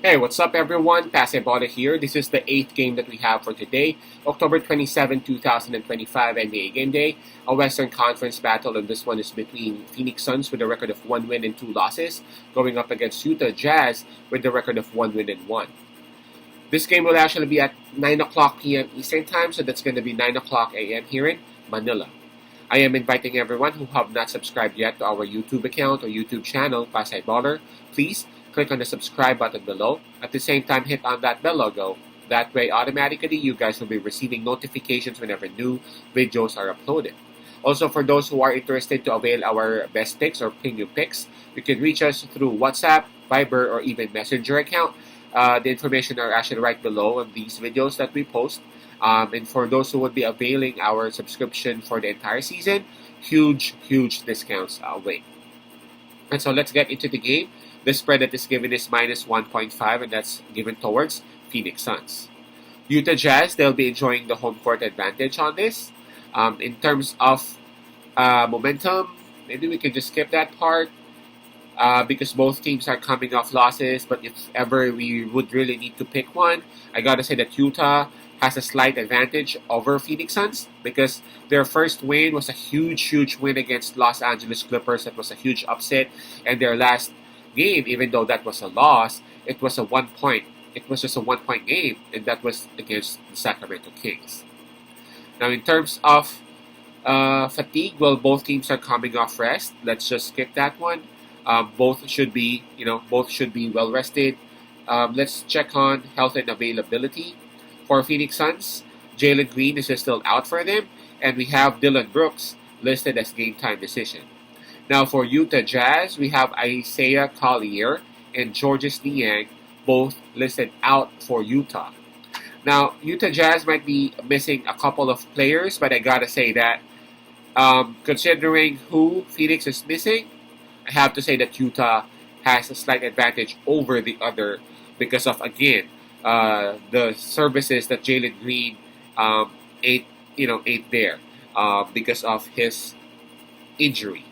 Hey, what's up everyone? Pasebola here. This is the 8th game that we have for today, October 27, 2025 NBA Game Day. A Western Conference battle, and this one is between Phoenix Suns with a record of 1 win and 2 losses, going up against Utah Jazz with a record of 1 win and 1. This game will actually be at 9 o'clock p.m. Eastern Time, so that's going to be 9 o'clock a.m. here in Manila. I am inviting everyone who have not subscribed yet to our YouTube account or YouTube channel, Pasay Baller. Please click on the subscribe button below. At the same time, hit on that bell logo. That way, automatically, you guys will be receiving notifications whenever new videos are uploaded. Also, for those who are interested to avail our best picks or premium picks, you can reach us through WhatsApp, Viber, or even Messenger account. The information are actually right below on these videos that we post. And for those who would be availing our subscription for the entire season, huge discounts await. And so let's get into the game. The spread that is given is minus 1.5, and that's given towards Phoenix Suns. Utah Jazz, they'll be enjoying the home court advantage on this. In terms of momentum, maybe we can just skip that part because both teams are coming off losses. But if ever we would really need to pick one, I gotta say that Utah has a slight advantage over Phoenix Suns because their first win was a huge win against Los Angeles Clippers. That was a huge upset, and their last game, even though that was a loss, it was a 1 point. It was just a 1 point game, and that was against the Sacramento Kings. Now, in terms of fatigue, well, both teams are coming off rest. Let's just skip that one. Both should be well rested. Let's check on health and availability. For Phoenix Suns, Jalen Green is still out for them, and we have Dillon Brooks listed as game time decision. Now for Utah Jazz, we have Isaiah Collier and Georges Niang, both listed out for Utah. Now Utah Jazz might be missing a couple of players, but I gotta say that considering who Phoenix is missing, I have to say that Utah has a slight advantage over the other because of, again, the services that Jalen Green ate there because of his injury.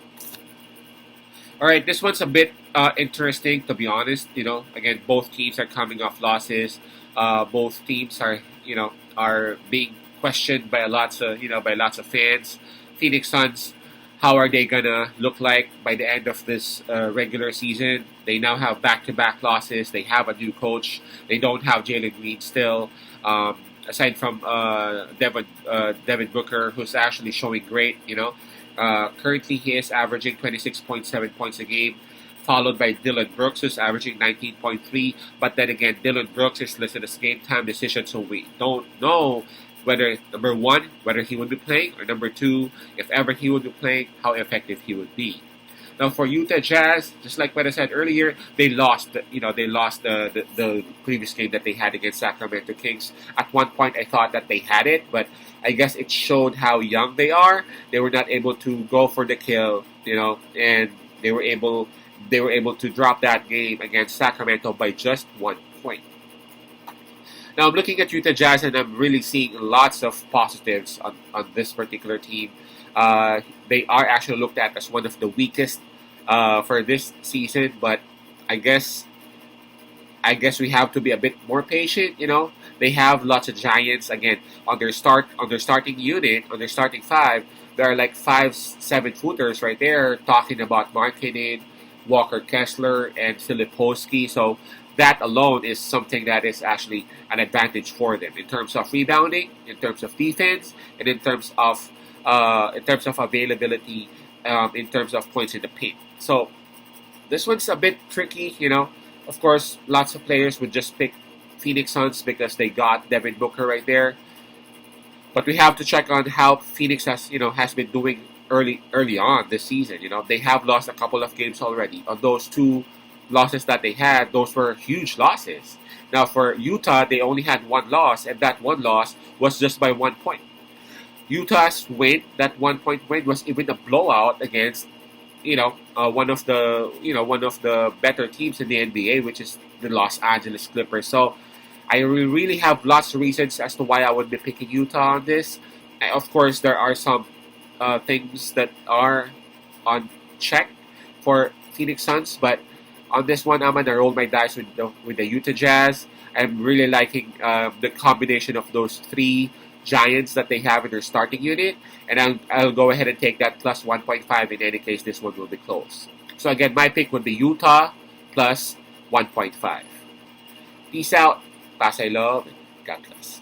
All right, this one's a bit interesting, to be honest. Again, both teams are coming off losses. Both teams are being questioned by lots of fans. Phoenix Suns, how are they gonna look like by the end of this regular season? They now have back-to-back losses. They have a new coach. They don't have Jalen Green still. Aside from Devin Booker, who's actually showing great. Currently he is averaging 26.7 points a game, followed by Dillon Brooks, who's averaging 19.3. But then again, Dillon Brooks is listed as game time decision, so we don't know whether, number one, whether he would be playing, or number two, if ever he would be playing, how effective he would be. Now for Utah Jazz, just like what I said earlier, they lost. The previous game that they had against Sacramento Kings. At one point, I thought that they had it, but I guess it showed how young they are. They were not able to go for the kill, and they were able to drop that game against Sacramento by just 1 point. Now I'm looking at Utah Jazz, and I'm really seeing lots of positives on this particular team. They are actually looked at as one of the weakest for this season, but I guess we have to be a bit more patient. They have lots of giants again on their starting unit, on their starting five. There are like 5-7 footers right there talking about Markkanen, Walker Kessler, and Filipowski. So that alone is something that is actually an advantage for them in terms of rebounding, in terms of defense, and in terms of availability, in terms of points in the paint. So this one's a bit tricky. Of course, lots of players would just pick Phoenix Suns because they got Devin Booker right there. But we have to check on how Phoenix has been doing early on this season. They have lost a couple of games already. Of those 2 losses that they had, those were huge losses. Now for Utah, they only had 1 loss, and that 1 loss was just by 1 point. Utah's win, that 1 point win, was even a blowout against one of the better teams in the NBA, which is the Los Angeles Clippers. So I really have lots of reasons as to why I would be picking Utah on this. And of course, there are some things that are on check for Phoenix Suns, but On this one, I'm going to roll my dice with the Utah Jazz. I'm really liking the combination of those three giants that they have in their starting unit. And I'll go ahead and take that plus 1.5 in any case this one will be close. So again, my pick would be Utah plus 1.5. Peace out. Pasay love. God bless.